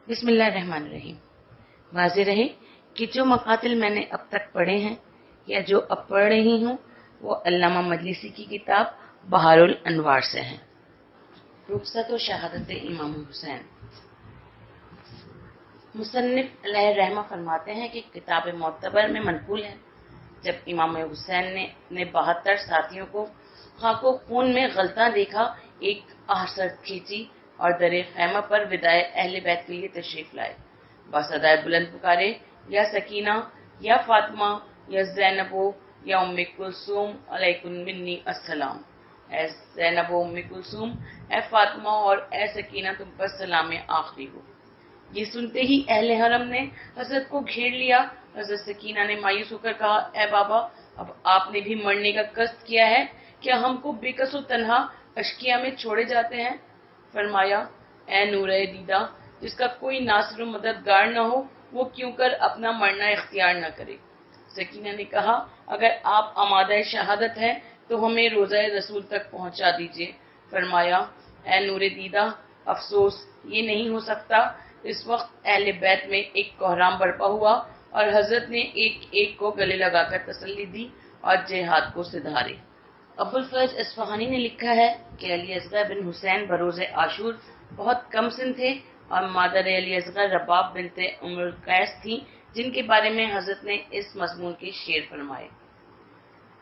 بسم اللہ الرحمن الرحیم۔ واضح رہے کہ جو مقاتل میں نے اب تک پڑھے ہیں یا جو اب پڑھ رہی ہوں وہ علامہ مجلسی کی کتاب بہار الانوار سے ہیں۔ رخصت و شہادت امام حسین۔ مصنف علیہ الرحمہ فرماتے ہیں کہ کتاب معتبر میں منقول ہے جب امام حسین نے 72 ساتھیوں کو خاک و خون میں غلطاں دیکھا، ایک آہسر کھینچی اور در خیمہ پر وداع اہل بیت کے لیے تشریف لائے۔ باصدائے بلند پکارے، یا سکینہ، یا فاطمہ، یا زینب، یا ام کلثوم، علیکم منی السلام۔ اے زینب و ام کلثوم، اے فاطمہ اور اے سکینہ، تم پر سلام آخری ہو۔ یہ سنتے ہی اہل حرم نے حضرت کو گھیر لیا۔ حضرت سکینہ نے مایوس ہو کر کہا، اے بابا، اب آپ نے بھی مرنے کا قصد کیا ہے؟ کیا ہم کو بے کس و تنہا اشکیا میں چھوڑے جاتے ہیں؟ فرمایا، اے نور دیدہ، جس کا کوئی ناصر و مددگار نہ ہو وہ کیوں کر اپنا مرنا اختیار نہ کرے۔ سکینہ نے کہا، اگر آپ آمادہ شہادت ہیں تو ہمیں روضہ رسول تک پہنچا دیجیے۔ فرمایا، اے نور دیدہ، افسوس، یہ نہیں ہو سکتا۔ اس وقت اہل بیت میں ایک کوہرام برپا ہوا اور حضرت نے ایک ایک کو گلے لگا کر تسلی دی اور جہاد کو سدھارے۔ ابو الفرج اصفہانی نے لکھا ہے کہ علی اصغر بن حسین بروز عاشور بہت کم سن تھے اور مادر علی اصغر رباب بنت ام القیس تھیں، جن کے بارے میں حضرت نے اس مضمون کے شعر فرمائے،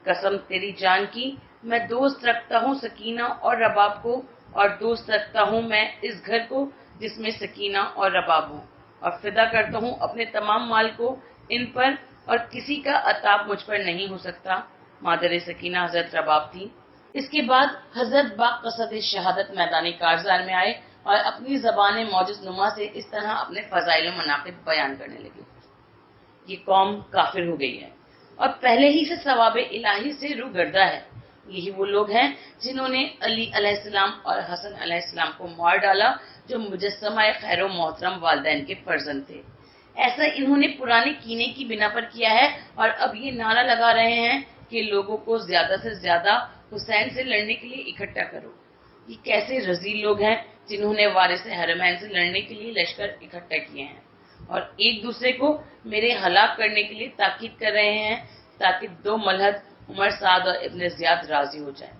قسم تیری جان کی، میں دوست رکھتا ہوں سکینہ اور رباب کو، اور دوست رکھتا ہوں میں اس گھر کو جس میں سکینہ اور رباب ہوں، اور فدا کرتا ہوں اپنے تمام مال کو ان پر، اور کسی کا عتاب مجھ پر نہیں ہو سکتا۔ مادر سکینہ حضرت رباب تھی۔ اس کے بعد حضرت با قصد شہادت میدان کارزار میں آئے اور اپنی زبان معجز نما سے اس طرح اپنے فضائل و مناقب بیان کرنے لگے، یہ قوم کافر ہو گئی ہے اور پہلے ہی سے ثواب الہی سے روگردہ ہے۔ یہی وہ لوگ ہیں جنہوں نے علی علیہ السلام اور حسن علیہ السلام کو مار ڈالا جو مجسمہ خیر و محترم والدین کے فرزند تھے۔ ایسا انہوں نے پرانے کینے کی بنا پر کیا ہے اور اب یہ نعرہ لگا رہے ہیں کہ لوگوں کو زیادہ سے زیادہ حسین سے لڑنے کے لیے اکٹھا کرو۔ یہ کیسے رذیل لوگ ہیں جنہوں نے وارث حرمین سے لڑنے کے لیے لشکر اکٹھا کیے ہیں اور ایک دوسرے کو میرے ہلاک کرنے کے لیے تاکید کر رہے ہیں تاکہ دو ملحد عمر سعد اور ابن زیاد راضی ہو جائیں۔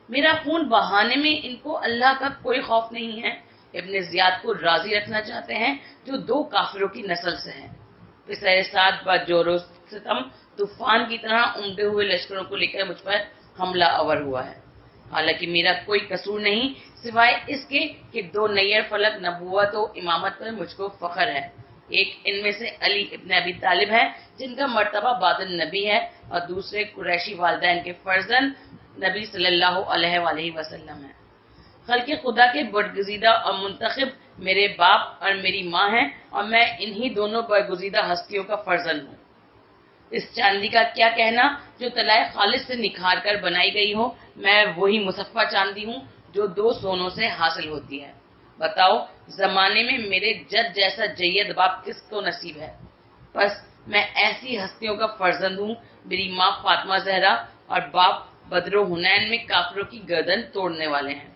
میرا خون بہانے میں ان کو اللہ کا کوئی خوف نہیں ہے۔ ابن زیاد کو راضی رکھنا چاہتے ہیں جو دو کافروں کی نسل سے ہیں۔ پسر سعد با جور و ستم طوفان کی طرح امڈے ہوئے لشکروں کو لے کر مجھ پر حملہ آور ہوا ہے، حالانکہ میرا کوئی قصور نہیں سوائے اس کے کہ دو نیر فلک نبوت و امامت پر مجھ کو فخر ہے۔ ایک ان میں سے علی ابن ابی طالب ہے جن کا مرتبہ بعد النبی ہے، اور دوسرے قریشی والدین کے فرزند نبی صلی اللہ علیہ وآلہ وسلم ہیں۔ خلق خدا کے برگزیدہ اور منتخب میرے باپ اور میری ماں ہیں اور میں انہی دونوں برگزیدہ ہستیوں کا فرزند ہوں۔ اس چاندی کا کیا کہنا جو طلائے خالص سے نکھار کر بنائی گئی ہو، میں وہی مصفہ چاندی ہوں جو دو سونوں سے حاصل ہوتی ہے۔ بتاؤ زمانے میں میرے جد جیسا جید باپ کس کو نصیب ہے؟ بس میں ایسی ہستیوں کا فرزند ہوں۔ میری ماں فاطمہ زہرا اور باپ بدر و حنین میں کافروں کی گردن توڑنے والے ہیں،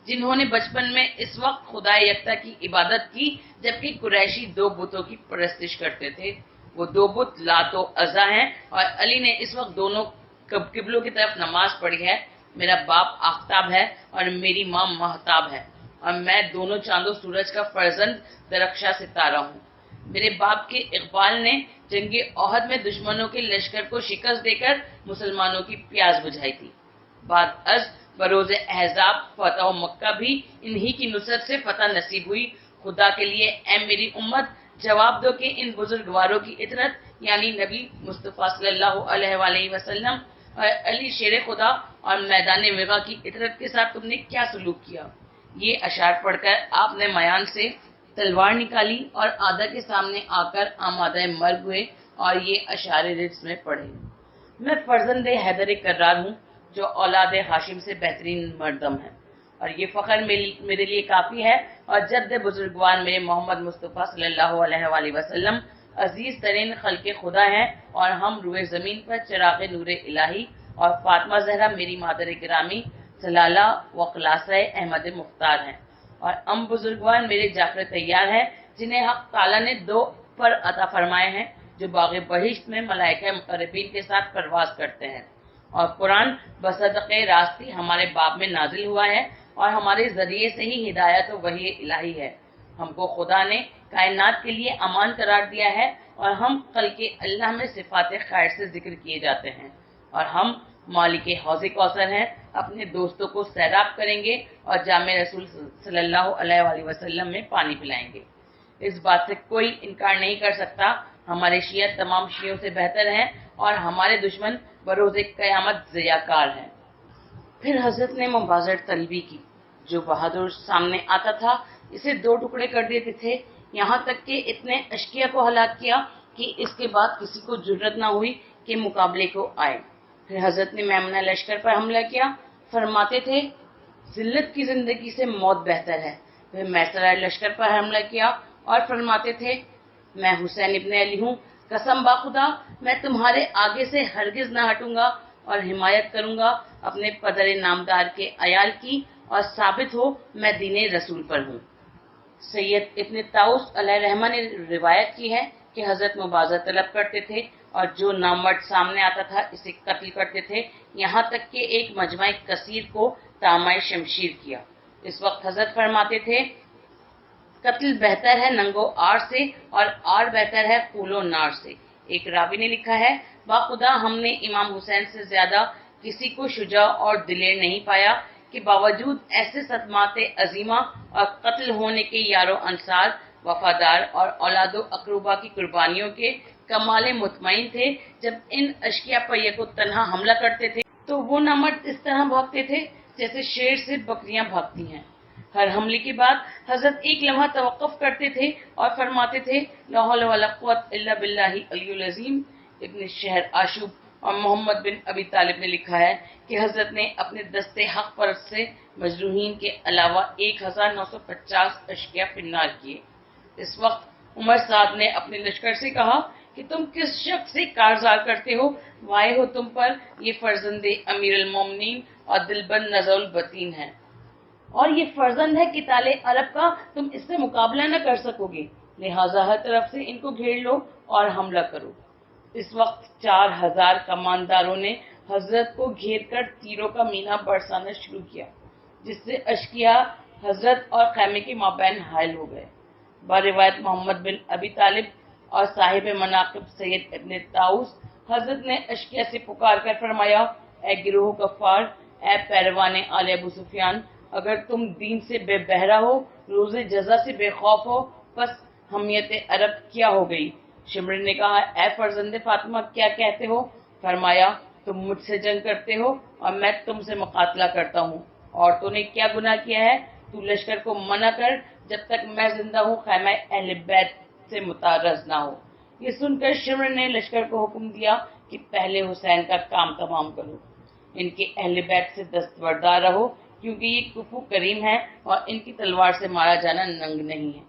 جنہوں نے بچپن میں اس وقت خدا یکتا کی عبادت کی جبکہ قریشی دو بتوں کی پرستش کرتے تھے۔ وہ دو بت لات و عزا ہیں اور علی نے اس وقت دونوں قبلوں کی طرف نماز پڑھی ہے۔ میرا باپ آفتاب ہے اور میری ماں مہتاب ہے، اور میں دونوں چاند و سورج کا فرزند درخشاں ستارہ ہوں۔ میرے باپ کے اقبال نے جنگ احد میں دشمنوں کے لشکر کو شکست دے کر مسلمانوں کی پیاس بجھائی تھی۔ بعد از بروز احزاب فتح مکہ بھی انہی کی نصرت سے فتح نصیب ہوئی۔ خدا کے لیے اے میری امت، جواب دو کہ ان بزرگواروں کی اطرت یعنی نبی مصطفیٰ صلی اللہ علیہ وآلہ وسلم اور علی شیر خدا اور میدان وغا کی اطرت کے ساتھ تم نے کیا سلوک کیا؟ یہ اشعار پڑھ کر آپ نے میان سے تلوار نکالی اور آدھا کے سامنے آ کر آمادہ مرگ ہوئے اور یہ اشعار رجز میں پڑھے، میں فرزند حیدر کرار ہوں جو اولاد ہاشم سے بہترین مردم ہے، اور یہ فخر میرے لیے کافی ہے، اور جد بزرگوار میرے محمد مصطفیٰ صلی اللہ علیہ وآلہ وسلم عزیز ترین خلق خدا ہیں، اور ہم روئے زمین پر چراغ نور الہی، اور فاطمہ زہرا میری مادر گرامی سلالہ و خلاصہ احمد مختار ہیں، اور بزرگوار میرے جعفر تیار ہیں جنہیں حق تعالیٰ نے 2 پر عطا فرمائے ہیں، جو باغ بہشت میں ملائکہ مقربین کے ساتھ پرواز کرتے ہیں۔ اور قرآن بصدق راستی ہمارے باب میں نازل ہوا ہے اور ہمارے ذریعے سے ہی ہدایت و وحی الہی ہے۔ ہم کو خدا نے کائنات کے لیے امان قرار دیا ہے اور ہم خلق اللہ میں صفات خیر سے ذکر کیے جاتے ہیں، اور ہم مالک حوض کوثر ہیں، اپنے دوستوں کو سیراب کریں گے اور جامع رسول صلی اللہ علیہ وآلہ وسلم میں پانی پلائیں گے۔ اس بات سے کوئی انکار نہیں کر سکتا، ہمارے شیعہ تمام شیعوں سے بہتر ہیں اور ہمارے دشمن بروز قیامت ضیاءکار ہیں۔ پھر حضرت نے مبازر طلبی کی، جو بہادر سامنے آتا تھا اسے 2 ٹکڑے کر دیتے تھے، یہاں تک کہ اتنے اشقیاء کو ہلاک کیا کہ اس کے بعد کسی کو جرأت نہ ہوئی کہ مقابلے کو آئے۔ پھر حضرت نے میمنہ لشکر پر حملہ کیا، فرماتے تھے ذلت کی زندگی سے موت بہتر ہے۔ پھر میسرہ لشکر پر حملہ کیا اور فرماتے تھے میں حسین ابن علی ہوں، قسم باخدا میں تمہارے آگے سے ہرگز نہ ہٹوں گا اور حمایت کروں گا اپنے پدر نامدار کے عیال کی، اور ثابت ہو میں دین رسول پر ہوں۔ سید ابن طاؤس علیہ رحمہ نے روایت کی ہے کہ حضرت مبازر طلب کرتے تھے اور جو نامرد سامنے آتا تھا اسے قتل کرتے تھے، یہاں تک کہ ایک مجمع کثیر کو طامع شمشیر کیا۔ اس وقت حضرت فرماتے تھے قتل بہتر ہے ننگو آر سے اور آر بہتر ہے خول و نار سے۔ ایک راوی نے لکھا ہے باخدا ہم نے امام حسین سے زیادہ کسی کو شجاع اور دلیر نہیں پایا کہ باوجود ایسے صدمات عظیمہ اور قتل ہونے کے یارو انصار، وفادار اور اولاد و اقربا کی قربانیوں کے کمال مطمئن تھے۔ جب ان اشقیاء پر یک تنہا حملہ کرتے تھے تو وہ نامرد اس طرح بھاگتے تھے جیسے شیر سے بکریاں بھاگتی ہیں۔ ہر حملے کے بعد حضرت ایک لمحہ توقف کرتے تھے اور فرماتے تھے لا حول ولا قوت الا باللہ العلی العظیم۔ ابن شہر آشوب اور محمد بن ابی طالب نے لکھا ہے کہ حضرت نے اپنے دستے حق پرست سے مجروحین کے علاوہ 1950 اشقیاء فنار کیے۔ اس وقت عمر صاحب نے اپنے لشکر سے کہا کہ تم کس شخص سے کارزار کرتے ہو؟ وائے ہو تم پر، یہ فرزند امیر المومنین اور دلبند نزع البطین ہے، اور یہ فرزند ہے قتال عرب کا، تم اس سے مقابلہ نہ کر سکو گے، لہذا ہر طرف سے ان کو گھیر لو اور حملہ کرو۔ اس وقت 4000 کمانداروں نے حضرت کو گھیر کر تیروں کا مینا برسانا شروع کیا، جس سے اشقیاء حضرت اور خیمے کے مابین حائل ہو گئے۔ باروایت محمد بن ابی طالب اور صاحب مناقب سید ابن طاؤس، حضرت نے اشقیاء سے پکار کر فرمایا اے گروہ کفار، اے پیروان آل ابو سفیان، اگر تم دین سے بے بہرا ہو، روز جزا سے بے خوف ہو، پس حمیت عرب کیا ہو گئی؟ شمر نے کہا اے فرزند فاطمہ کیا کہتے ہو؟ فرمایا تم مجھ سے جنگ کرتے ہو اور میں تم سے مقاتلہ کرتا ہوں۔ عورتوں نے کیا گناہ کیا ہے؟ تو لشکر کو منع کر جب تک میں زندہ ہوں خیمہ اہل بیت سے متعرض نہ ہو۔ یہ سن کر شمر نے لشکر کو حکم دیا کہ پہلے حسین کا کام تمام کرو، ان کے اہل بیت سے دستبردار رہو، کیونکہ یہ کفو کریم ہے اور ان کی تلوار سے مارا جانا ننگ نہیں ہے۔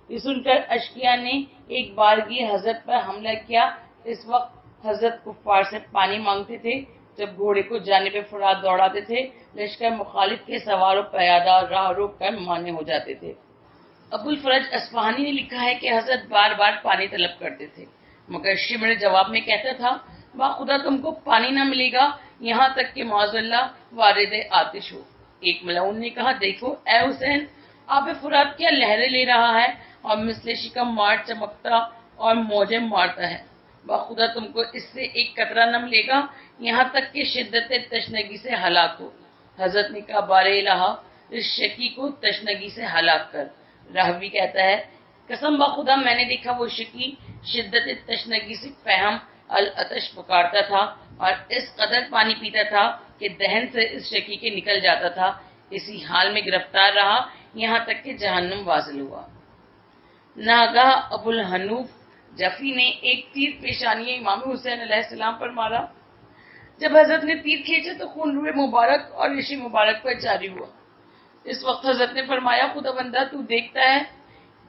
یہ سن کر اشقیاء نے ایک بارگی حضرت پر حملہ کیا۔ اس وقت حضرت کفار سے پانی مانگتے تھے، جب گھوڑے کو جانب فرات دوڑاتے تھے لشکر مخالف کے سوار و پیادہ راہ روک کر مانے ہو جاتے تھے۔ ابو الفرج اصفہانی نے لکھا ہے کہ حضرت بار بار پانی طلب کرتے تھے، مگر شمر جواب میں کہتا تھا باخدا تم کو پانی نہ ملے گا یہاں تک کہ معاذ اللہ وارد آتش ہو۔ ایک ملعون نے کہا دیکھو اے حسین، آب فرات کیا لہریں لے رہا ہے اور مثل شکم مار چمکتا اور موجیں مارتا ہے، باخدا تم کو اس سے ایک قطرہ نہ ملے گا یہاں تک کہ شدت تشنگی سے ہلاک ہو۔ حضرت نے کہا بار الہ، اس شکی کو تشنگی سے ہلاک کر۔ راوی کہتا ہے قسم باخدا میں نے دیکھا وہ شکی شدت تشنگی سے فہم العطش پکارتا تھا اور اس قدر پانی پیتا تھا کہ دہن سے اس شکی کے نکل جاتا تھا، اسی حال میں گرفتار رہا یہاں تک کہ جہنم واصل ہوا۔ ناگاہ ابو الحنوف جفی نے ایک تیر پیشانی امام حسین علیہ السلام پر مارا۔ جب حضرت نے تیر کھینچا تو خون روئے مبارک اور ریشی مبارک پر جاری ہوا۔ اس وقت حضرت نے فرمایا خدا بندہ تو دیکھتا ہے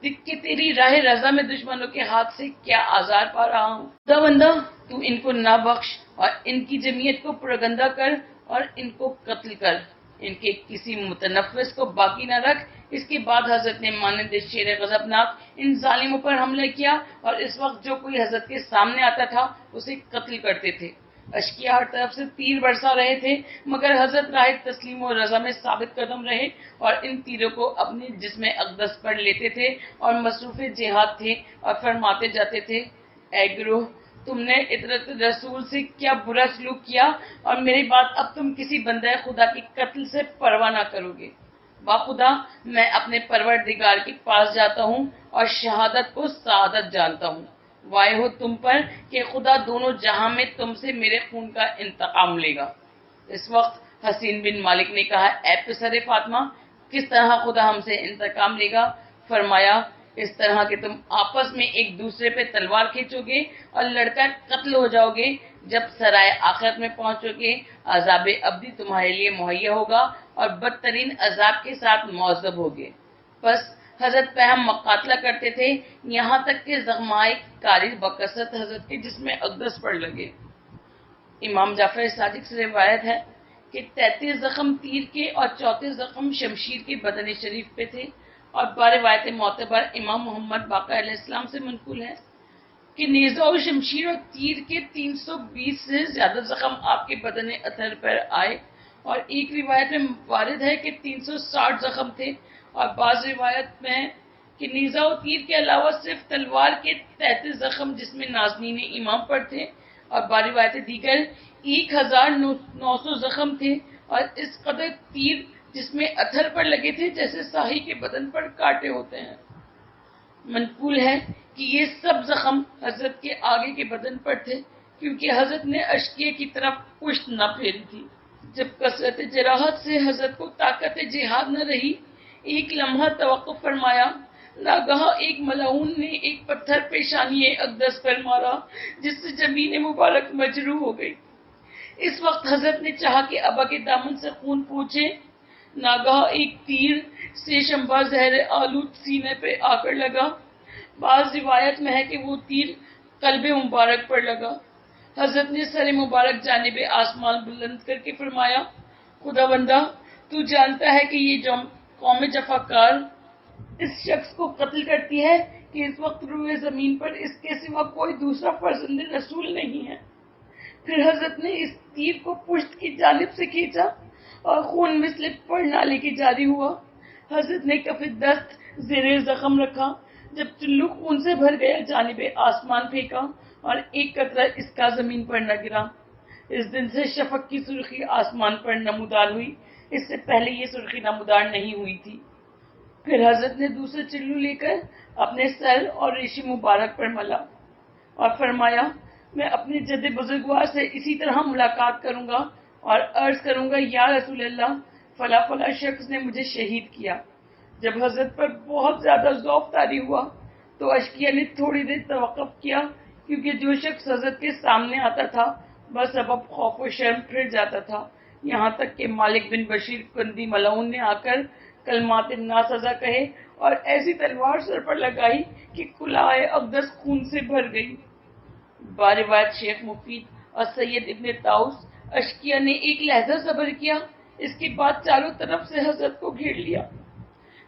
کہ تیری راہ رضا میں دشمنوں کے ہاتھ سے کیا آزار پا رہا ہوں، خدا بندہ تو ان کو نہ بخش اور ان کی جمعیت کو پرگندہ کر اور ان کو قتل کر، ان کے کسی متنفس کو باقی نہ رکھ اس کے بعد حضرت نے مانند شیر غضبناک ان ظالموں پر حملہ کیا اور اس وقت جو کوئی حضرت کے سامنے آتا تھا اسے قتل کرتے تھے۔ اشقیاء ہر طرف سے تیر برسا رہے تھے، مگر حضرت راہ تسلیم و رضا میں ثابت قدم رہے اور ان تیروں کو اپنے جسم اقدس پر لیتے تھے اور مصروف جہاد تھے اور فرماتے جاتے تھے: اے گروہ، تم نے عترت رسول سے کیا برا سلوک کیا اور میرے بعد اب تم کسی بندہ خدا کے قتل سے پرواہ نہ کرو گے۔ باخدا میں اپنے پروردگار کے پاس جاتا ہوں اور شہادت کو سعادت جانتا ہوں۔ وائے ہو تم پر کہ خدا دونوں جہاں میں تم سے میرے خون کا انتقام لے گا۔ اس وقت حسین بن مالک نے کہا: اے پسر فاطمہ، کس طرح خدا ہم سے انتقام لے گا؟ فرمایا: اس طرح کہ تم آپس میں ایک دوسرے پہ تلوار کھینچو گے اور لڑ کر قتل ہو جاؤ گے۔ جب سرائے آخرت میں پہنچو گے، عذاب ابدی تمہارے لیے مہیا ہوگا اور بدترین عذاب کے ساتھ معذب ہوگے۔ بس حضرت پہ ہم مقاتلہ کرتے تھے، یہاں تک کہ زخمائے کاری بکثرت حضرت کے جسم اقدس پر لگے۔ امام جعفر صادق سے روایت ہے کہ 33 زخم تیر کے اور 34 زخم شمشیر کے بدن شریف پہ تھے، اور باروایت معتبر امام محمد باقر علیہ السلام سے منقول ہے کہ نیزہ و شمشیر اور تیر کے 320 سے زیادہ زخم آپ کے بدن اطہر پر آئے، اور ایک روایت میں وارد ہے کہ 360 زخم تھے، اور بعض روایت میں ہے کہ نیزہ و تیر کے علاوہ صرف تلوار کے 33 زخم جس میں نازنین امام پر تھے، اور باروایت دیگر 1900 زخم تھے، اور اس قدر تیر جس میں اثر پر لگے تھے جیسے ساہی کے بدن پر کانٹے ہوتے ہیں۔ منقول ہے کہ یہ سب زخم حضرت کے آگے کے بدن پر تھے، کیونکہ حضرت نے اشقیہ کی طرف پشت نہ پھیری تھی۔ جب کثرت جراحت سے حضرت کو طاقت جہاد نہ رہی، ایک لمحہ توقف فرمایا، ناگہاں ایک ملعون نے ایک پتھر پیشانی اقدس پر مارا جس سے زمین مبارک مجروح ہو گئی۔ اس وقت حضرت نے چاہا کہ ابا کے دامن سے خون پوچھے، ناگہاں ایک تیر سے شمبا زہر آلود سینے پہ آ کر لگا۔ بعض روایت میں ہے کہ وہ تیر قلب مبارک پر لگا۔ حضرت نے سر مبارک جانب آسمان بلند کر کے فرمایا: خدا بندہ، تو جانتا ہے کہ یہ قوم جفاکار اس شخص کو قتل کرتی ہے کہ اس وقت روئے زمین پر اس کے سوا کوئی دوسرا فرزند رسول نہیں ہے۔ پھر حضرت نے اس تیر کو پشت کی جانب سے کھینچا اور خون مثل پڑنالے کے جاری ہوا۔ حضرت نے کف دست زیر زخم رکھا، جب چلو خون سے بھر گیا جانب آسمان پھینکا اور ایک قطرہ اس کا زمین پر نہ گرا۔ اس دن سے شفق کی سرخی آسمان پر نمودار ہوئی، اس سے پہلے یہ سرخی نمودار نہیں ہوئی تھی۔ پھر حضرت نے دوسرا چلو لے کر اپنے سر اور ریشی مبارک پر ملا اور فرمایا: میں اپنے جد بزرگوار سے اسی طرح ملاقات کروں گا اور عرض کروں گا: یا رسول اللہ، فلاں فلاں شخص نے مجھے شہید کیا۔ جب حضرت پر بہت زیادہ ذوق طاری ہوا تو اشقیہ نے تھوڑی دیر توقف کیا، کیونکہ جو شخص حضرت کے سامنے آتا تھا بس سبب خوف و شرم پھر جاتا تھا، یہاں تک کہ مالک بن بشیر کندی ملعون نے آ کر کلمات ناسزا کہے اور ایسی تلوار سر پر لگائی کہ قلعہ اقدس خون سے بھر گئی۔ باروایت شیخ مفید اور سید ابن طاؤس: اشقیہ نے ایک لہجہ صبر کیا، اس کے بعد چاروں طرف سے حضرت کو گھیر لیا۔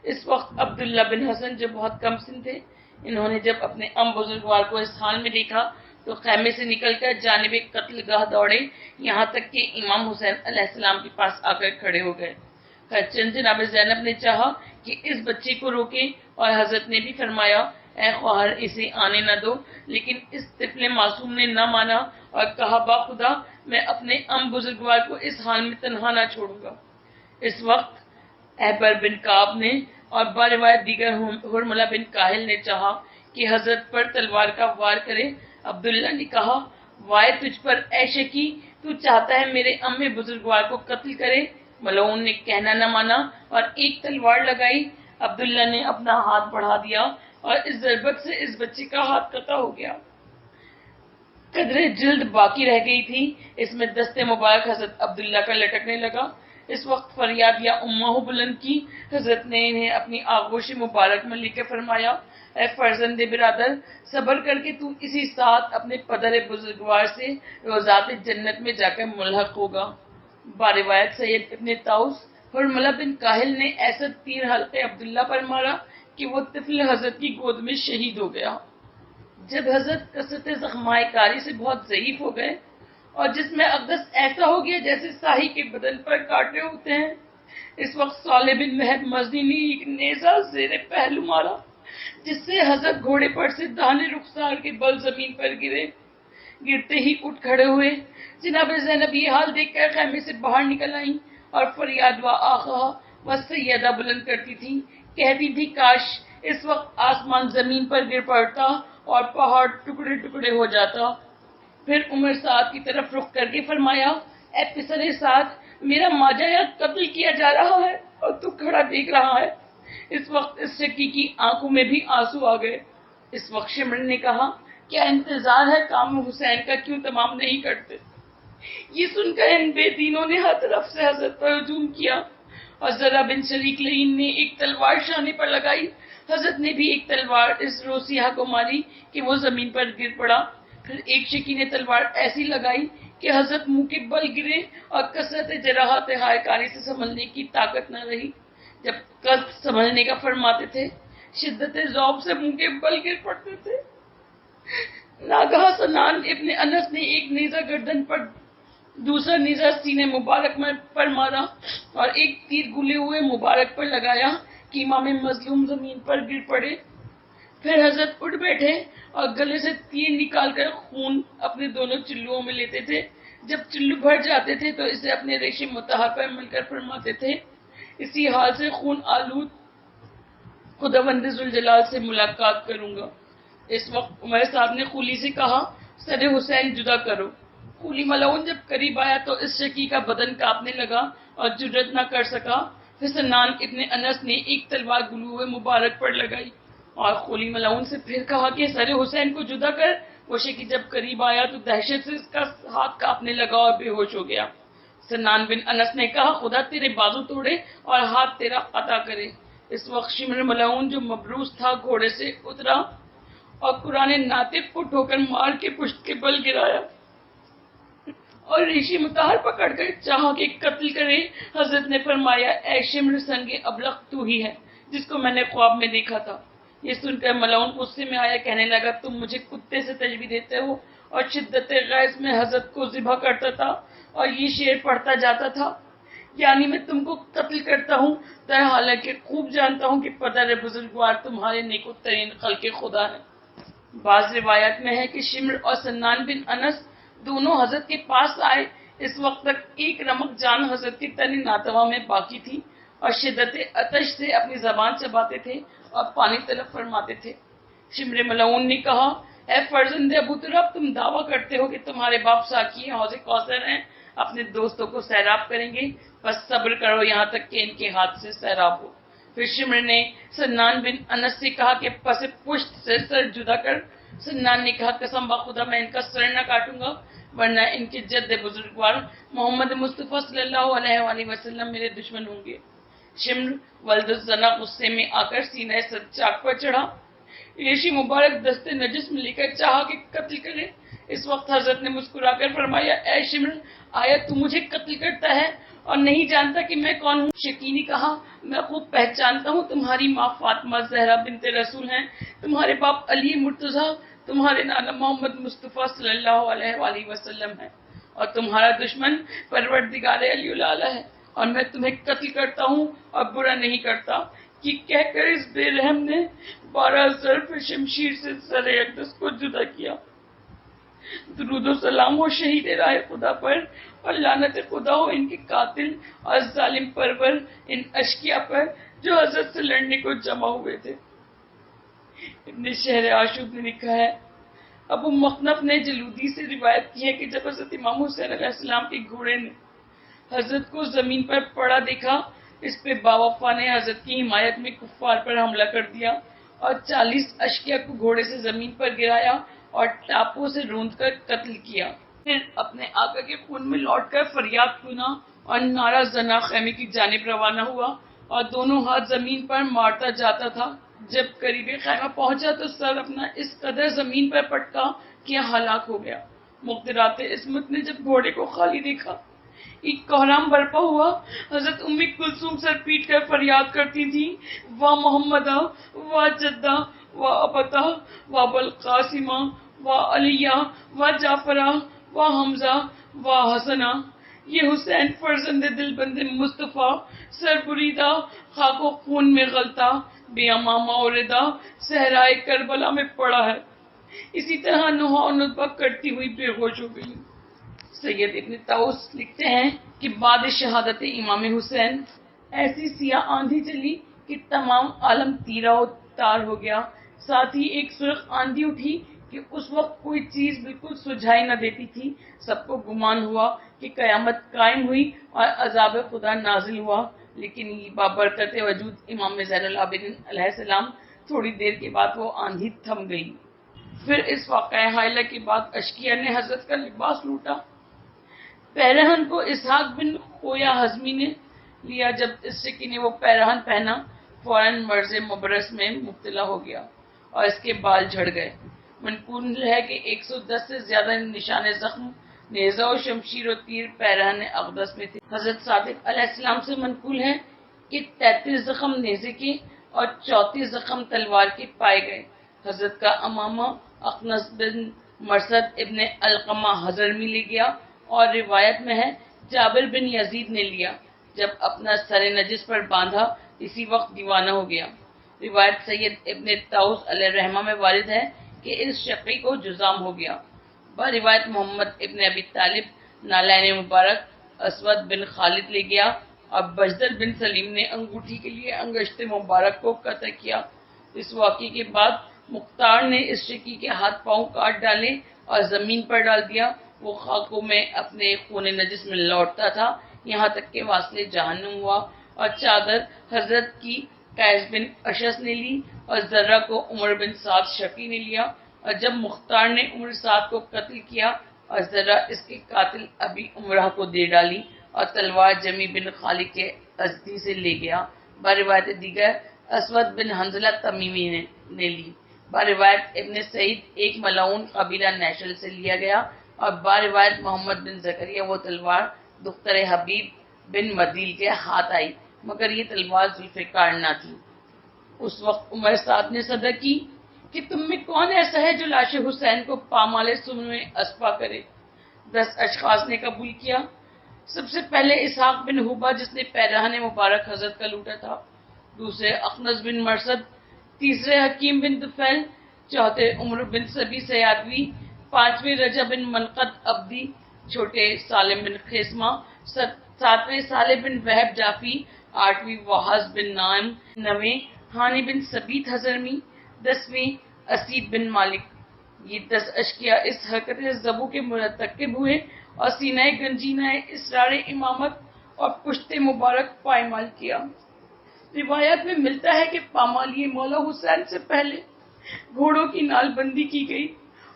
اس وقت عبداللہ بن حسن جو بہت کم سن تھے، انہوں نے جب اپنے بزرگوار کو اس حال میں دیکھا تو خیمے سے نکل کر جانب قتل گاہ دوڑے، یہاں تک کہ امام حسین علیہ السلام کے پاس آ کر کھڑے ہو گئے۔ خرچن جناب زینب نے چاہا کہ اس بچے کو روکیں اور حضرت نے بھی فرمایا: اے خواہر، اسے آنے نہ دو، لیکن اس طفل معصوم نے نہ مانا اور کہا: با خدا، میں اپنے بزرگوار کو اس حال میں تنہا نہ چھوڑوں گا۔ اس وقت احبر بن کعب نے اور باروایت دیگر حرملہ بن کاہل نے چاہا کہ حضرت پر تلوار کا وار کرے۔ عبداللہ نے کہا: وائے تجھ پر اے شکی، تو چاہتا ہے میرے بزرگوار کو قتل کرے؟ ملعون نے کہنا نہ مانا اور ایک تلوار لگائی۔ عبداللہ نے اپنا ہاتھ بڑھا دیا اور اس ضربت سے اس بچے کا ہاتھ قطع ہو گیا۔ قدرے جلد باقی رہ گئی تھی، اس میں دست مبارک حضرت عبداللہ کا لٹکنے لگا۔ اس وقت فریاد یا امہ بلند کی۔ حضرت نے انہیں اپنی آغوش مبارک میں لے کے فرمایا: اے فرزند برادر، صبر کر کے تو اسی ساتھ اپنے پدر بزرگوار سے روضات جنت میں جا کر ملحق ہوگا۔ باروایت سید ابن طاؤس: حرملہ بن کاہل نے ایسا تیر حلقے عبداللہ پر مارا کہ وہ طفل حضرت کی گود میں شہید ہو گیا۔ جب حضرت کثرت زخمائے کاری سے بہت ضعیف ہو گئے اور جس میں اقدس ایسا ہو گیا جیسے ساہی کے بدن پر کانٹے ہوتے ہیں، اس وقت صالح بن وہب مزنی نے ایک نیزہ زیر پہلو مارا جس سے حضرت گھوڑے پر سے داہنے رخسار کے بل زمین پر گرے۔ گرتے ہی اٹھ کھڑے ہوئے۔ جناب زینب یہ حال دیکھ کر خیمے سے باہر نکل آئیں اور فریاد و آہا و سیدہ بلند کرتی تھی، کہتی تھی کاش اس وقت آسمان زمین پر گر پڑتا اور پہاڑ ٹکڑے ٹکڑے ہو جاتا۔ پھر عمر سعد کی طرف رخ کر کے فرمایا، اے پسر سعد، میرا ماجا یا قتل کیا جا رہا ہے اور تو کھڑا دیکھ رہا ہے۔ اس وقت اس شکی کی آنکھوں میں بھی آنسو آ گئے۔ اس وقت شمر نے کہا، کیا انتظار ہے کام حسین کا، کیوں تمام نہیں کرتے؟ یہ سن کر ان بے دینوں نے ہر طرف سے حضرت پر ہجوم کیا اور ذرا بن شریک لعین نے ایک تلوار شانے پر لگائی۔ حضرت نے بھی ایک تلوار اس روسیہ کو ماری کہ وہ زمین پر گر پڑا۔ پھر ایک شکی نے تلوار ایسی لگائی کہ حضرت منہ کے بل گرے اور کثرت جراحت ہائے کاری سے سنبھلنے کی طاقت نہ رہی۔ جب قلب سنبھلنے کا فرماتے تھے، شدت ذوق سے منہ کے بل گر پڑتے تھے۔ ناگہاں سنان ابن انس نے ایک نیزہ گردن پر، دوسرا نیزہ سینے مبارک پر مارا اور ایک تیر گلے ہوئے مبارک پر لگایا کہ امام مظلوم زمین پر گر پڑے۔ پھر حضرت اٹھ بیٹھے اور گلے سے تیر نکال کر خون اپنے دونوں چلوؤں میں لیتے تھے۔ جب چلو بھر جاتے تھے تو اسے اپنے ریشم مطہر پر مل کر فرماتے تھے، اسی حال سے خون آلود خداوند ذوالجلال سے ملاقات کروں گا۔ اس وقت عمر صاحب نے خولی سے کہا، سر حسین جدا کرو۔ خولی ملعون جب قریب آیا تو اس شکی کا بدن کانپنے لگا اور جرأت نہ کر سکا۔ پھر سنان ابن انس نے ایک تلوار گلوئے مبارک پر لگائی اور خولی ملعون سے پھر کہا کہ سر حسین کو جدا کر۔ وہ شکی جب قریب آیا تو دہشت سے اس کا ہاتھ کانپنے لگا اور بے ہوش ہو گیا۔ سنان بن انس نے کہا، خدا تیرے بازو توڑے اور ہاتھ تیرا قطع کرے۔ اس وقت شمر ملعون جو مبروس تھا گھوڑے سے اترا اور قرآن ناطق کو ٹھوکر مار کے پشت کے بل گرایا اور ریشی مطہر پکڑ کر چاہا کہ قتل کرے۔ حضرت نے فرمایا، اے شمر سنگ ابلق تو ہی ہے جس کو میں نے خواب میں دیکھا تھا۔ یہ سن کر ملعون غصے میں آیا، کہنے لگا، تم مجھے کتے سے تشبیہ دیتے ہو، اور شدت غیظ میں حضرت کو ذبح کرتا تھا اور یہ شعر پڑھتا جاتا تھا، یعنی میں تم کو قتل کرتا ہوں، در حالانکہ خوب جانتا ہوں کہ پدر بزرگوار تمہارے نیکو ترین خلق خدا ہے۔ بعض روایات میں ہے کہ شمر اور سنان بن انس دونوں حضرت کے پاس آئے۔ اس وقت تک ایک رمق جان حضرت کے تن ناتواں میں باقی تھی اور شدت عطش سے اپنی زبان چباتے تھے اور پانی طلب فرماتے تھے۔ شمر ملعون نے کہا، اے فرزند ابو تراب، تم دعویٰ کرتے ہو کہ تمہارے باپ ساقی حوض کوثر ہیں، اپنے دوستوں کو سیراب کریں گے، بس صبر کرو یہاں تک کہ ان کے ہاتھ سے سیراب ہو۔ پھر شمر نے سنان بن انس سے کہا کہ پس پشت سے سر جدا کر۔ سنان نے کہا، قسم بخدا میں ان کا سر نہ کاٹوں گا ورنہ ان کے جد بزرگوار محمد مصطفیٰ صلی اللہ علیہ وآلہ وسلم میرے دشمن ہوں گے۔ شمر ولد الزنا غصے میں آ کر سینہ سجاق پر چڑھا، ریشی مبارک دستے نجس میں لے کر چاہا کہ قتل کرے۔ اس وقت حضرت نے مسکرا کر فرمایا، اے شمر، آیا تو مجھے قتل کرتا ہے اور نہیں جانتا کہ میں کون ہوں؟ شکی نے کہا، میں خوب پہچانتا ہوں، تمہاری ماں فاطمہ زہرا بنت رسول ہیں، تمہارے باپ علی مرتضیٰ، تمہارے نانا محمد مصطفیٰ صلی اللہ علیہ وآلہ وسلم ہے، اور تمہارا دشمن پروردگار علی الاعلیٰ ہے، اور میں تمہیں قتل کرتا ہوں اور برا نہیں کرتا۔ کہ کہہ کر اس بے رحم نے 12 ضرب شمشیر سے سر اقدس کو جدا کیا۔ درود و سلام ہو شہید راہ خدا پر، اور لعنت خدا ہو ان کے قاتل اور ظالم پرور ان اشقیاء پر جو حضرت سے لڑنے کو جمع ہوئے تھے۔ ابن شہر عاشوب نے لکھا ہے، ابو مخنف نے جلودی سے روایت کی ہے کہ جب حضرت امام حسین علیہ السلام کے گھوڑے نے حضرت کو زمین پر پڑا دیکھا، اس پہ باوفا نے حضرت کی حمایت میں کفار پر حملہ کر دیا اور 40 اشقیاء کو گھوڑے سے زمین پر گرایا اور ٹاپوں سے روند کر قتل کیا۔ پھر اپنے آقا کے خون میں لوٹ کر فریاد سنا اور نعرہ زنا خیمے کی جانب روانہ ہوا اور دونوں ہاتھ زمین پر مارتا جاتا تھا۔ جب قریب خیمہ پہنچا تو سر اپنا اس قدر زمین پر پٹکا کہ ہلاک ہو گیا۔ مقدرات عصمت نے جب گھوڑے کو خالی دیکھا ایک کوہرام برپا ہوا. حضرت ام کلثوم سر پیٹ کر فریاد کرتی تھی، واہ محمدہ، واہ جدہ، واہ ابتہ، واہ بالقاسمہ، واہ علیہ، واہ جعفرہ، واہ حمزہ، واہ حسنہ. یہ حسین فرزند دل بند مصطفیٰ، سر بریدہ خاک و خون میں غلطہ، بے امامہ و ردا صحرائے کربلا میں پڑا ہے. اسی طرح نوحہ و ندبہ کرتی ہوئی بے ہوش ہو گئی. سید ابن طاؤس لکھتے ہیں کہ بعد شہادت امام حسین ایسی سیاہ آندھی چلی کہ تمام عالم تیرہ و تار ہو گیا. ساتھ ہی ایک سرخ آندھی اٹھی کہ اس وقت کوئی چیز بالکل سجھائی نہ دیتی تھی. سب کو گمان ہوا کہ قیامت قائم ہوئی اور عذاب خدا نازل ہوا. لیکن بابرکت وجود امام زین العابدین علیہ السلام تھوڑی دیر کے بعد وہ آندھی تھم گئی. پھر اس واقعہ ہائلہ کے بعد اشقیہ نے حضرت کا لباس لوٹا. پیرہن کو اسحاق بن خویا ہضمی نے لیا. جب اشقی نے وہ پیرہن پہنا فوراً مرض مبرس میں مبتلا ہو گیا اور اس کے بال جھڑ گئے. منقول ہے کہ 110 سے زیادہ نشان زخم نیزہ و شمشیر و تیر پیرہن اقدس میں تھے. حضرت صادق علیہ السلام سے منقول ہے کہ 33 زخم نیزے کے اور 34 زخم تلوار کے پائے گئے. حضرت کا امامہ اخنس بن مرثد ابن علقمہ حضرمی لے گیا اور روایت میں ہے جابر بن یزید نے لیا. جب اپنا سر نجس پر باندھا اسی وقت دیوانہ ہو گیا. روایت سید ابن طاؤس علیہ الرحمہ میں وارد ہے کہ اس شقی کو جزام ہو گیا. روایت محمد ابن ابی طالب نالین مبارک اسود بن خالد لے گیا اور بجدل بن سلیم نے انگوٹھی کے لیے انگشت مبارک کو قطع کیا. اس واقعے کے بعد مختار نے اس شقی کے ہاتھ پاؤں کاٹ ڈالے اور زمین پر ڈال دیا. وہ خاکوں میں اپنے خون نجس میں لوٹتا تھا یہاں تک کہ واصل جہنم ہوا. اور چادر حضرت کی قیس بن اشس نے لی اور ذرہ کو عمر بن سعد شقی نے لیا. اور جب مختار نے عمر سعد کو قتل کیا اور ذرہ اس کے قاتل ابی عمرہ کو دے ڈالی اور تلوار جمی بن خالد کے ازدی سے لے گیا. روایت دیگر اسود بن حنظلہ تمیمی نے لی. روایت ابن سعید ایک ملعون قبیلہ نیشل سے لیا گیا اور روایت محمد بن زکریہ وہ تلوار دختر حبیب بن مدیل کے ہاتھ آئی مگر یہ تلوار ذوالفقار نہ تھی. اس وقت عمر سعد نے صدا کی کہ تم میں کون ایسا ہے جو لاش حسین کو پامال سم میں اسپا کرے. 10 اشخاص نے قبول کیا. سب سے پہلے اسحاق بن حبا جس نے پیرہن مبارک حضرت کا لوٹا تھا. دوسرے اخنس بن مرثد. تیسرے حکیم بن طفیل. چوتھے عمر بن سبی سیادوی. پانچویں رجا بن منقد عبدی. چھوٹے سالم بن خیسمہ. ساتویں صالح بن وہب جافی. آٹھویں وحاز بن نائم. نویں ہانی بن سبیت حضرمی. 10ویں اسید بن مالک. یہ 10 اشقیاء اس حرکت زبو کے مرتکب ہوئے اور سینہ گنجینہ اسرار امامت اور پشت مبارک پائمال کیا. روایات میں ملتا ہے کہ پامالی مولا حسین سے پہلے گھوڑوں کی نال بندی کی گئی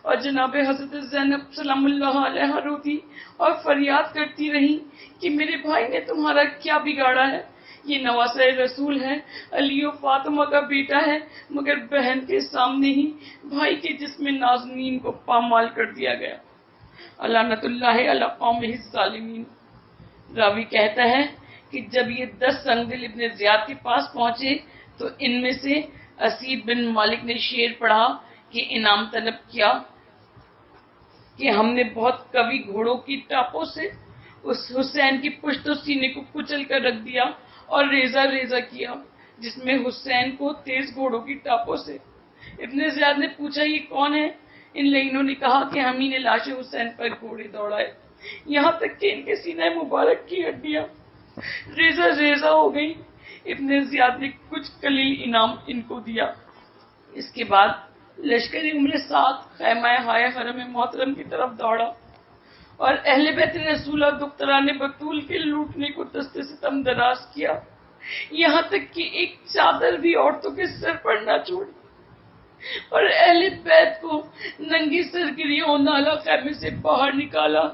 اور جناب حضرت زینب سلام اللہ علیہ روتی اور فریاد کرتی رہی کہ میرے بھائی نے تمہارا کیا بگاڑا ہے. یہ نواسہ رسول ہے، علی و فاطمہ کا بیٹا ہے، مگر بہن کے سامنے ہی بھائی کے جسم نازنین کو پامال کر دیا گیا. لعنت اللہ علی قومہ الظالمین. راوی کہتا ہے کہ جب یہ 10 سنگدل ابن زیاد کے پاس پہنچے تو ان میں سے اسید بن مالک نے شعر پڑھا کہ انعام طلب کیا کہ ہم نے بہت قوی گھوڑوں کی ٹاپوں سے اس حسین کی پشت و سینے کو کچل کر رکھ دیا اور ریزہ ریزہ کیا جس میں حسین کو تیز گھوڑوں کی ٹاپوں سے. ابن زیاد نے پوچھا یہ کون ہے؟ ان لعینوں نے کہا کہ ہم ہی نے لاش حسین پر گھوڑے دوڑائے یہاں تک کہ ان کے سینہ مبارک کی ہڈیاں ریزہ ریزہ ہو گئی. ابن زیاد نے کچھ قلیل انعام ان کو دیا. اس کے بعد لشکر عمر سعد خیمہ ہائے حرم محترم کی طرف دوڑا اور اہل بیت رسول اور دختران بطول کے لوٹنے کو دست ستم دراز کیا یہاں تک کہ ایک چادر بھی عورتوں کے سر پر نہ چھوڑی اور اہل بیت کو ننگی سرگریوں نالا خیمے سے باہر نکالا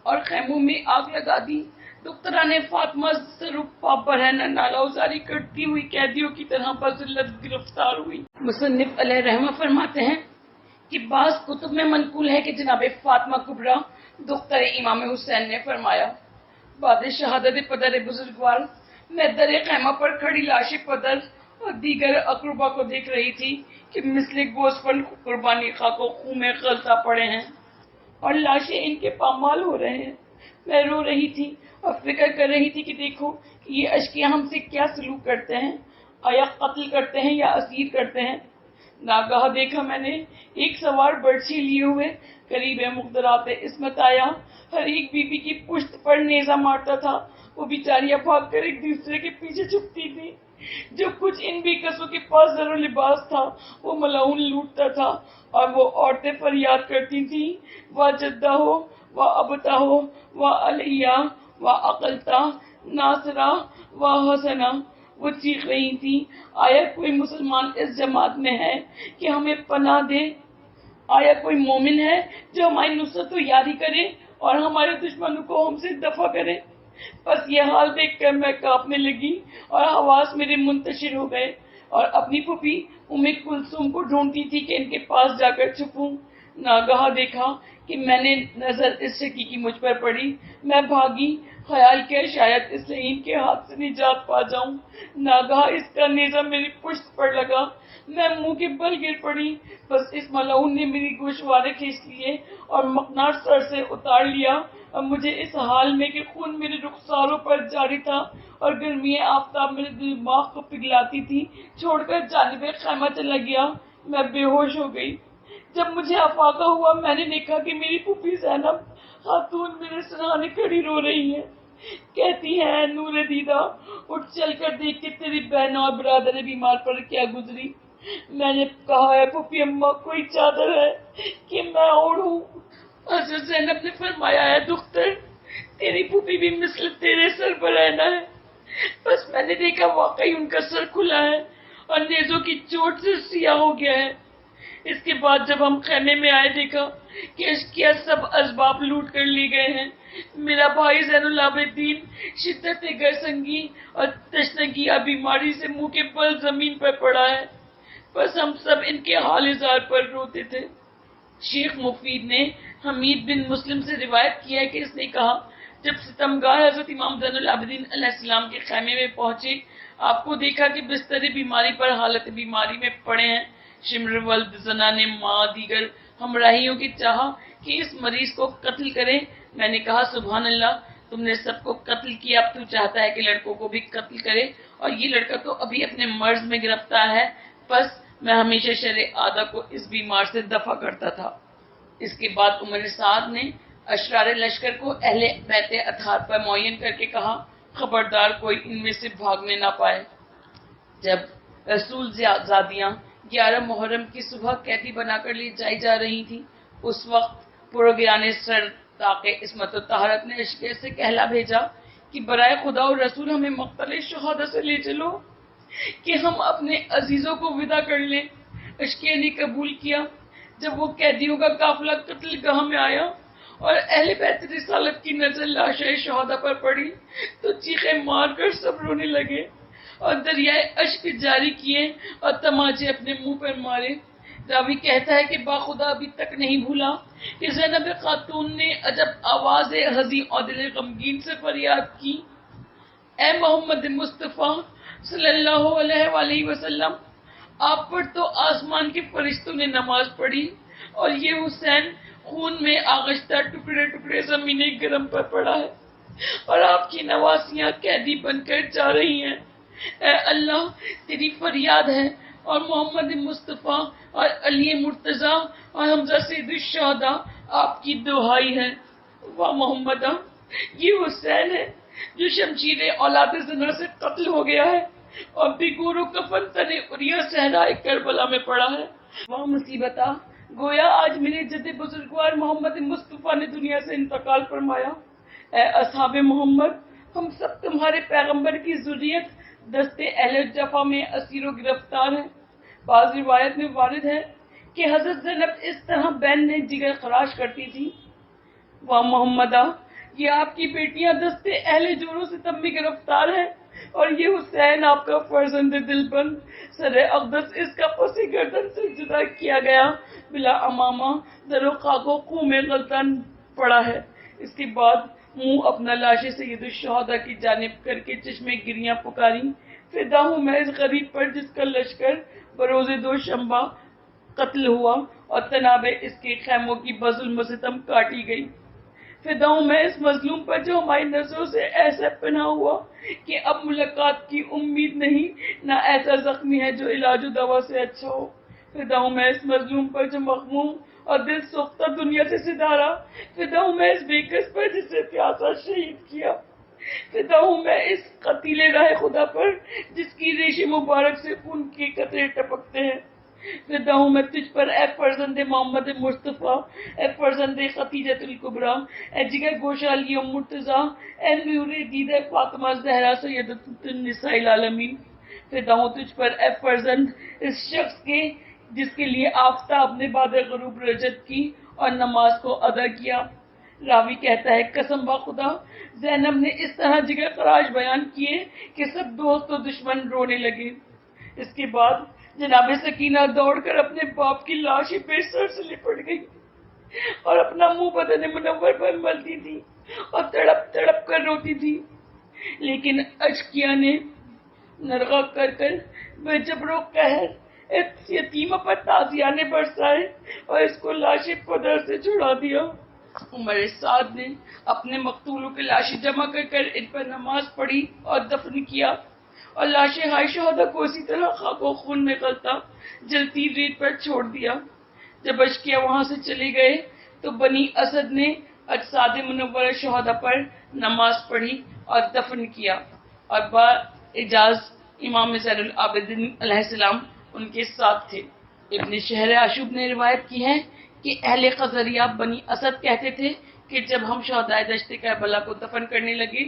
اور خیموں میں آگ لگا دی. دختران فاطمہ سرپا برہنہ نالا ازاری کرتی ہوئی قیدیوں کی طرح بذلت گرفتار ہوئی. مصنف علیہ رحمہ فرماتے ہیں کہ بعض کتب میں منقول ہے کہ جناب فاطمہ کبریٰ دختر امام حسین نے فرمایا بعد شہادت پدر بزرگوار میں در خیمہ پر کھڑی لاش پدر اور دیگر اقربا کو دیکھ رہی تھی کہ مثل گوشت پر قربانی خاک و خون میں غلطہ پڑے ہیں اور لاشیں ان کے پامال ہو رہے ہیں۔ میں رو رہی تھی اور فکر کر رہی تھی کہ دیکھو کہ یہ اشقیاء ہم سے کیا سلوک کرتے ہیں، آیا قتل کرتے ہیں یا اسیر کرتے ہیں۔ ناگاہ دیکھا میں نے ایک سوار برچھی لیے ہوئے قریب مقدرات عصمت آیا، ہر ایک بی بی کی پشت پر نیزہ مارتا تھا۔ وہ بیچاریاں بھاگ کر ایک دوسرے کے پیچھے چھپتی تھی۔ جو کچھ ان بے کسوں کے پاس زر و لباس تھا وہ ملعون لوٹتا تھا، اور وہ عورتیں فریاد کرتی تھیں، واہ جدہ ہو، واہ ابتا ہو، واہ علیہ، واہ عقلتا، ناصرہ، واہ حسنہ۔ وہ چیخ رہی تھی، آیا کوئی مسلمان اس جماعت میں ہے کہ ہمیں پناہ دے؟ آیا کوئی مومن ہے جو ہماری نصرت و یاری کرے اور ہمارے دشمنوں کو ہم سے دفع کرے؟ بس یہ حال دیکھ کر میں کانپنے لگی اور حواس میرے منتشر ہو گئے، اور اپنی پھوپھی ام کلثوم کو ڈھونڈتی تھی کہ ان کے پاس جا کر چھپوں۔ ناگہاں دیکھا کہ میں نے نظر اس شکی کی مجھ پر پڑی۔ میں بھاگی، خیال کیا شاید اس لعین کے ہاتھ سے نجات پا جاؤں۔ ناگہاں اس کا نیزہ میری پشت پر لگا، میں منہ کے بل گر پڑی۔ بس اس ملعون نے میری گوشوارے کھینچ لیے اور مقناط سر سے اتار لیا، اور مجھے اس حال میں کہ خون میرے رخساروں پر جاری تھا اور گرمی آفتاب میرے دماغ کو پگھلاتی تھی، چھوڑ کر جانب خیمہ چلا گیا۔ میں بے ہوش ہو گئی۔ جب مجھے افاقہ ہوا میں نے دیکھا کہ میری پھوپھی زینب خاتون میرے سرہانے کھڑی رو رہی ہے، کہتی ہے، نور دیدہ اٹھ چل کر دیکھ کہ تیری بہنوں اور برادر بیمار پر کیا گزری۔ میں نے کہا، ہے پھوپھی اماں کوئی چادر ہے کہ میں اوڑھوں؟ حضرت زینب نے فرمایا، ہے دختر تیری پھوپھی بھی مثل تیرے سر پر رہنا ہے۔ بس میں نے دیکھا واقعی ان کا سر کھلا ہے اور نیزوں کی چوٹ سے سیاہ ہو گیا ہے۔ اس کے بعد جب ہم خیمے میں آئے دیکھا کہ اشقیاء سب اسباب لوٹ کر لے گئے ہیں۔ میرا بھائی زین العابدین شدت گرسنگی اور تشنگیہ بیماری سے منہ کے بل زمین پر پڑا ہے۔ بس ہم سب ان کے حال زار پر روتے تھے۔ شیخ مفید نے حمید بن مسلم سے روایت کیا ہے کہ اس نے کہا، جب ستمگار حضرت امام زین العابدین علیہ السلام کے خیمے میں پہنچے، آپ کو دیکھا کہ بستر بیماری پر حالت بیماری میں پڑے ہیں۔ شمر ولد زنا نے ماں دیگر ہمراہیوں کی چاہا کہ اس مریض کو قتل کریں۔ میں نے کہا، سبحان اللہ، تم نے سب کو قتل کیا، اب تو چاہتا ہے کہ لڑکوں کو بھی قتل کرے، اور یہ لڑکا تو ابھی اپنے مرض میں گرفتار ہے۔ بس میں ہمیشہ شرع عادہ کو اس بیمار سے دفع کرتا تھا۔ اس کے بعد عمر سعد نے اشرار لشکر کو اہل بیت اطہار پر معین کر کے کہا، خبردار کوئی ان میں سے بھاگنے نہ پائے۔ جب رسول زادیاں 11 محرم کی صبح قیدی بنا کر لے جائی جا رہی تھی، اس وقت پروگران سر تاقِ عصمت و طہارت نے اشقیاء سے کہلا بھیجا کہ برائے خدا و رسول ہمیں مقتل شہداء سے لے چلو کہ ہم اپنے عزیزوں کو ودا کر لیں۔ اشقیاء نے قبول کیا۔ جب وہ قیدیوں کا قافلہ قتل گاہ میں آیا اور اہل بیت رسالت کی نظر لاشیں شہداء پر پڑی تو چیخیں مار کر سب رونے لگے اور دریائے اشک جاری کیے اور تماچے اپنے منہ پر مارے۔ راوی کہتا ہے کہ باخدا ابھی تک نہیں بھولا کہ زینب خاتون نے عجب آواز حزین اور دل غمگین سے فریاد کی، اے محمد مصطفیٰ صلی اللہ علیہ وآلہ وسلم، آپ پر تو آسمان کے فرشتوں نے نماز پڑھی اور یہ حسین خون میں آغشتہ ٹکڑے ٹکڑے زمین گرم پر پڑا ہے، اور آپ کی نواسیاں قیدی بن کر جا رہی ہیں۔ اے اللہ، تیری فریاد ہے اور محمد مصطفیٰ اور علی مرتضیٰ اور حمزہ سید الشہداء آپ کی دہائی ہے۔ واہ محمدہ، یہ حسین ہے جو شمشیر اولاد زنا سے قتل ہو گیا ہے اور بگور و کفن تنے اریا صحرائے کربلا میں پڑا ہے۔ واہ مصیبتہ، گویا آج میرے جد بزرگوار محمد مصطفیٰ نے دنیا سے انتقال فرمایا۔ اے اصحاب محمد، ہم سب تمہارے پیغمبر کی ذریت دستے اہل جفا میں اسیر و گرفتار ہیں۔ بعض روایت میں وارد ہے کہ حضرت زینب اس طرح بین میں جگر خراش کرتی تھی، واہ محمدہ، یہ آپ کی بیٹیاں دستے اہل جور و ستم میں گرفتار ہیں، اور یہ حسین آپ کا فرزند دل بند سر اقدس اس کا پسی گردن سے جدا کیا گیا بلا امامہ در و خاک و خون میں غلطان پڑا ہے۔ اس کے بعد منہ اپنا لاش سید الشہداء کی جانب کر کے چشمے گریاں پکاری، فدا ہوں میں اس غریب پر جس کا لشکر بروز دوشنبہ قتل ہوا اور تنابیں اس کے خیموں کی بظلم و ستم کاٹی گئی۔ فدا ہوں میں اس مظلوم پر جو ہماری نظروں سے ایسا پناہ ہوا کہ اب ملاقات کی امید نہیں، نہ ایسا زخمی ہے جو علاج و دوا سے اچھا ہو۔ فدا ہوں میں اس مظلوم پر جو مغموم اور دل سوختہ دنیا سے سدھارا۔ فدا ہوں میں اس بے کس پر جسے پیاسا شہید کیا۔ فدا ہوں میں اس قتیل راہ خدا پر جس کی ریش مبارک سے خون کے قطرے ٹپکتے ہیں۔ فدا ہوں میں تجھ پر اے فرزند محمد مصطفیٰ، اے فرزند خدیجۃ الکبریٰ، اے جگر گوشہ علی مرتضیٰ، اے نور دیدہ فاطمہ زہرا سیدۃ النساء العالمین۔ فدا ہوں تجھ پر اے فرزند اس شخص کے جس کے لیے آفتاب نے بعد غروب رجت کی اور نماز کو ادا کیا۔ راوی کہتا ہے قسم با خدا زینب نے اس طرح جگر خراش بیان کیے کہ سب دوست و دشمن رونے لگے۔ اس کے بعد جناب سکینہ دوڑ کر اپنے باپ کی لاش پہ سر سے لپٹ گئی اور اپنا منہ بدن منور پر ملتی تھی اور تڑپ تڑپ کر روتی تھی، لیکن اشکیا نے نرغہ کر کر بے جبر و قہر اس یتیمہ پر تازیانے برسائے اور اس کو لاش پدر سے چھڑا دیا۔ عمر سعد نے اپنے مقتولوں کی لاشیں جمع کر کر ان پر نماز پڑھی اور دفن کیا، اور لاشیں ہائے شہداء کو اسی طرح خاک و خون میں غلطہ جلتی ریت پر چھوڑ دیا۔ جب اشکیا وہاں سے چلے گئے تو بنی اسد نے اجساد منورہ شہداء پر نماز پڑھی اور دفن کیا، اور با اجاز امام زین العابدین علیہ السلام ان کے ساتھ تھے۔ ابن شہر عاشوب نے روایت کی ہے کہ اہل خزریہ بنی اسد کہتے تھے کہ جب ہم شہدائے دشت کربلا کو دفن کرنے لگے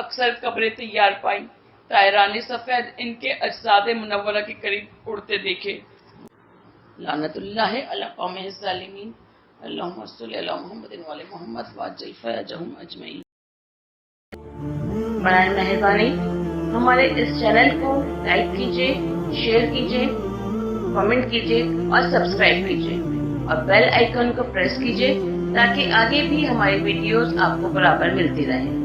اکثر قبریں تیار پائیں، طائران سفید ان کے اجساد منورہ کے قریب اڑتے دیکھے۔ لعنت اللہ علی قوم الظالمین، اللہم صلی علی محمد وعلی محمد وعجل فرجہم اجمعین۔ برائے مہربانی ہمارے اس چینل کو لائک کیجیے، شیئر کیجیے، کمنٹ کیجیے اور سبسکرائب کیجیے، اور بیل آئیکن کو پریس کیجیے تاکہ آگے بھی ہماری ویڈیوز آپ کو برابر ملتی رہیں۔